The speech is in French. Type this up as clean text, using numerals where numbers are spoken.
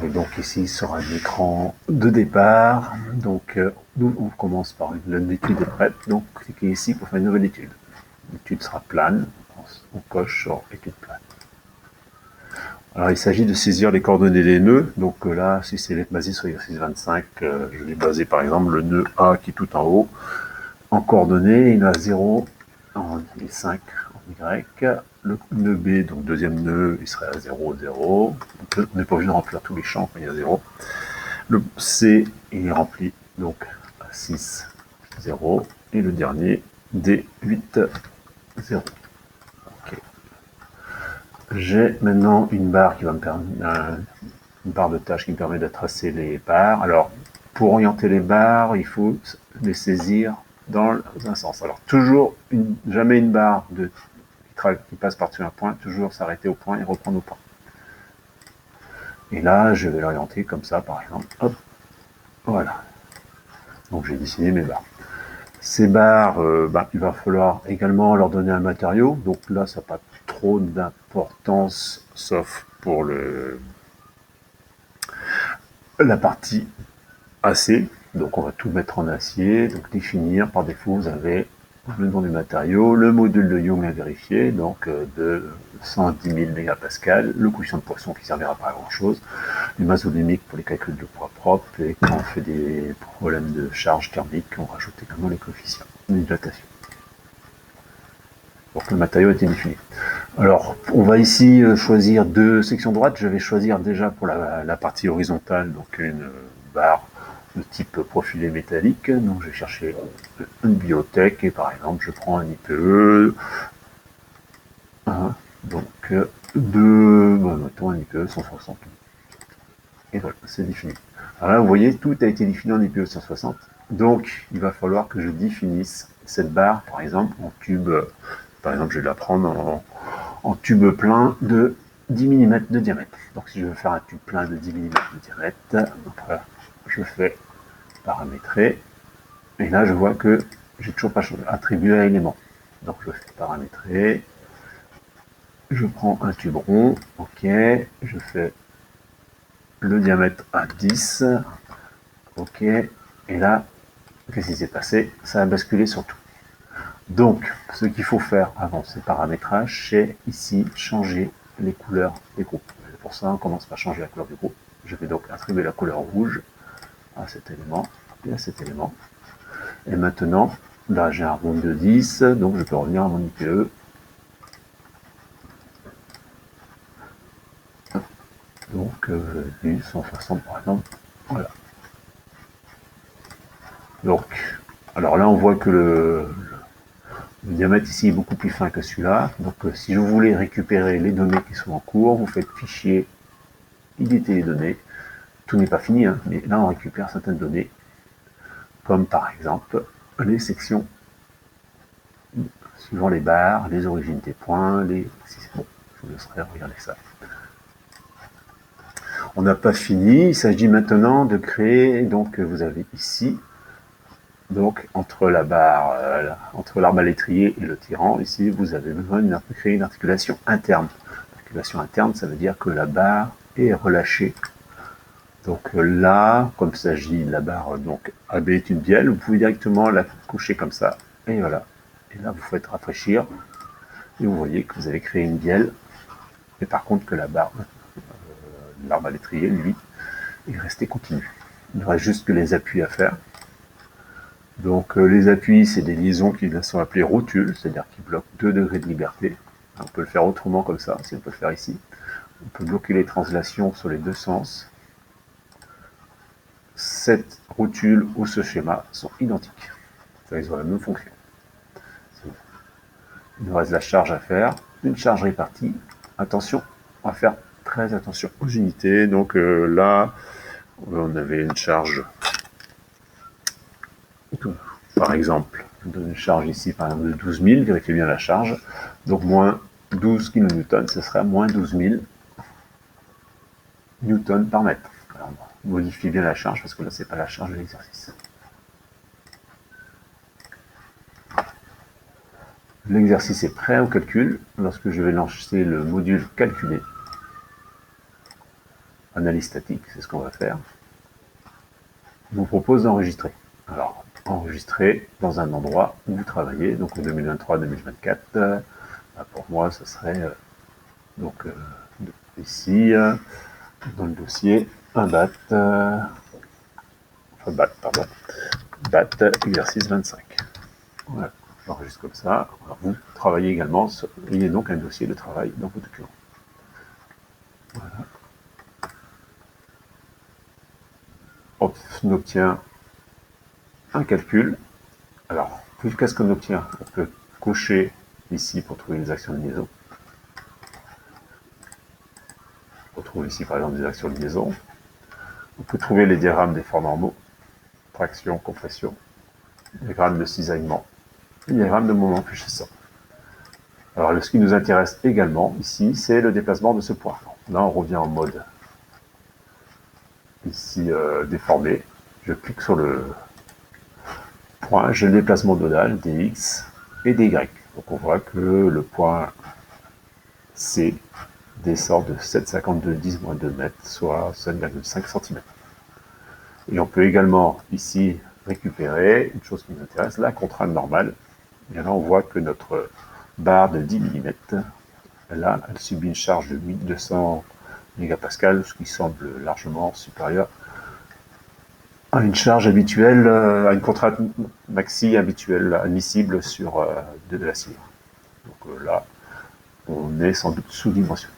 Et donc ici sera l'écran de départ. Donc nous on commence par l'étude est prête. Donc cliquez ici pour faire une nouvelle étude. L'étude sera plane. On coche sur étude plane. Alors il s'agit de saisir les coordonnées des nœuds. Donc là, si c'est basé sur l'exercice 25, je vais baser par exemple le nœud A qui est tout en haut. En coordonnées, il a 0 et 5 en Y. Le nœud B, donc deuxième nœud, il serait à 0, 0. On n'est pas obligé de remplir tous les champs quand il y a 0. Le C, il est rempli, donc à 6, 0. Et le dernier, D, 8, 0. Okay. J'ai maintenant une barre qui va me permettre, une barre de tâches qui me permet de tracer les barres. Alors, pour orienter les barres, il faut les saisir dans un sens. Alors, toujours, jamais une barre qui passe par-dessus un point, toujours s'arrêter au point et reprendre au point. Et là, je vais l'orienter comme ça, par exemple. Hop, voilà. Donc, j'ai dessiné mes barres. Ces barres, il va falloir également leur donner un matériau. Donc là, ça n'a pas trop d'importance, sauf pour la partie acier. Donc on va tout mettre en acier. Donc définir, par défaut, vous avez le nom du matériau, le module de Young à vérifier, donc de 110 000 mégapascales, le coefficient de poisson qui ne servira pas à grand chose, du masolémique pour les calculs de poids propre, et quand on fait des problèmes de charge thermique, on rajoute également les coefficients d'hydratation. Donc le matériau a été défini. Alors, on va ici choisir deux sections droites. Je vais choisir déjà pour la partie horizontale, donc une barre de type profilé métallique. Donc je vais chercher une biotech et par exemple je prends un IPE. Donc mettons un IPE 160. Et voilà, c'est défini. Alors là, vous voyez, tout a été défini en IPE 160. Donc il va falloir que je définisse cette barre, par exemple, en tube. Par exemple, je vais la prendre en tube plein de 10 mm de diamètre. Donc si je veux faire un tube plein de 10 mm de diamètre, après, je fais paramétrer. Et là, je vois que j'ai toujours pas attribué à élément. Donc je fais paramétrer. Je prends un tube rond. OK. Je fais le diamètre à 10. OK. Et là, qu'est-ce qui s'est passé? Ça a basculé sur tout. Donc, ce qu'il faut faire avant ces paramétrages, c'est ici changer les couleurs des groupes. Et pour ça, on commence par changer la couleur du groupe. Je vais donc attribuer la couleur rouge à cet élément et à cet élément. Et maintenant, là j'ai un rond de 10, donc je peux revenir à mon IPE. Donc du 160 par exemple. Voilà. Donc, alors là on voit que le diamètre ici est beaucoup plus fin que celui-là. Donc si vous voulez récupérer les données qui sont en cours, vous faites fichier, éditer les données. Tout n'est pas fini, hein, mais là on récupère certaines données, comme par exemple les sections suivant les barres, les origines des points, les... Bon, je vous laisserai regarder ça. On n'a pas fini, il s'agit maintenant de créer, donc vous avez ici, donc entre la barre, entre l'arbre à l'étrier et le tirant, ici vous avez besoin de créer une articulation interne. L'articulation interne, ça veut dire que la barre est relâchée. Donc là, comme il s'agit de la barre, donc AB est une bielle, vous pouvez directement la coucher comme ça, et voilà. Et là, vous faites rafraîchir, et vous voyez que vous avez créé une bielle, mais par contre que la barre, l'arbre à l'étrier, lui, est resté continu. Il reste juste que les appuis à faire. Donc les appuis, c'est des liaisons qui sont appelées rotules, c'est-à-dire qui bloquent 2 degrés de liberté. On peut le faire autrement comme ça, si on peut le faire ici. On peut bloquer les translations sur les deux sens. Cette rotule ou ce schéma sont identiques. Ils ont la même fonction. Il nous reste la charge à faire, une charge répartie. Attention, on va faire très attention aux unités. Donc là, on avait une charge, par exemple, une charge ici par exemple de 12 000, vérifiez bien la charge. Donc moins 12 kN, ce sera moins 12 000 newtons par mètre. Alors, on modifie bien la charge parce que là, c'est pas la charge de l'exercice. L'exercice est prêt au calcul lorsque je vais lancer le module calculé. analyse statique, c'est ce qu'on va faire, vous propose d'enregistrer. Alors, enregistrer dans un endroit où vous travaillez, donc en 2023-2024, pour moi, ce serait donc ici, dans le dossier, un BAT, pardon, BAT exercice 25. Voilà, j'enregistre comme ça. Alors, vous travaillez également, il y a donc un dossier de travail dans vos documents. Voilà. On obtient un calcul. Alors, qu'est-ce qu'on obtient? On peut cocher ici pour trouver les actions de liaison. On trouve ici par exemple des actions de liaison. On peut trouver les diagrammes des forts normaux, traction, compression, diagramme de cisaillement, diagramme de moment fléchissant. Alors, ce qui nous intéresse également ici, c'est le déplacement de ce point. Là, on revient en mode ici déformé. Je clique sur le point, j'ai le déplacement nodal dx et dy. Donc, on voit que le point C descend de 7,5210-2 mètres, soit 7,5 cm. Et on peut également ici récupérer une chose qui nous intéresse, la contrainte normale. Et là, on voit que notre barre de 10 mm, là, elle subit une charge de 1200 mégapascales, ce qui semble largement supérieur à une charge habituelle, à une contrainte maxi habituelle, admissible sur de l'acier. Donc là, on est sans doute sous-dimensionné.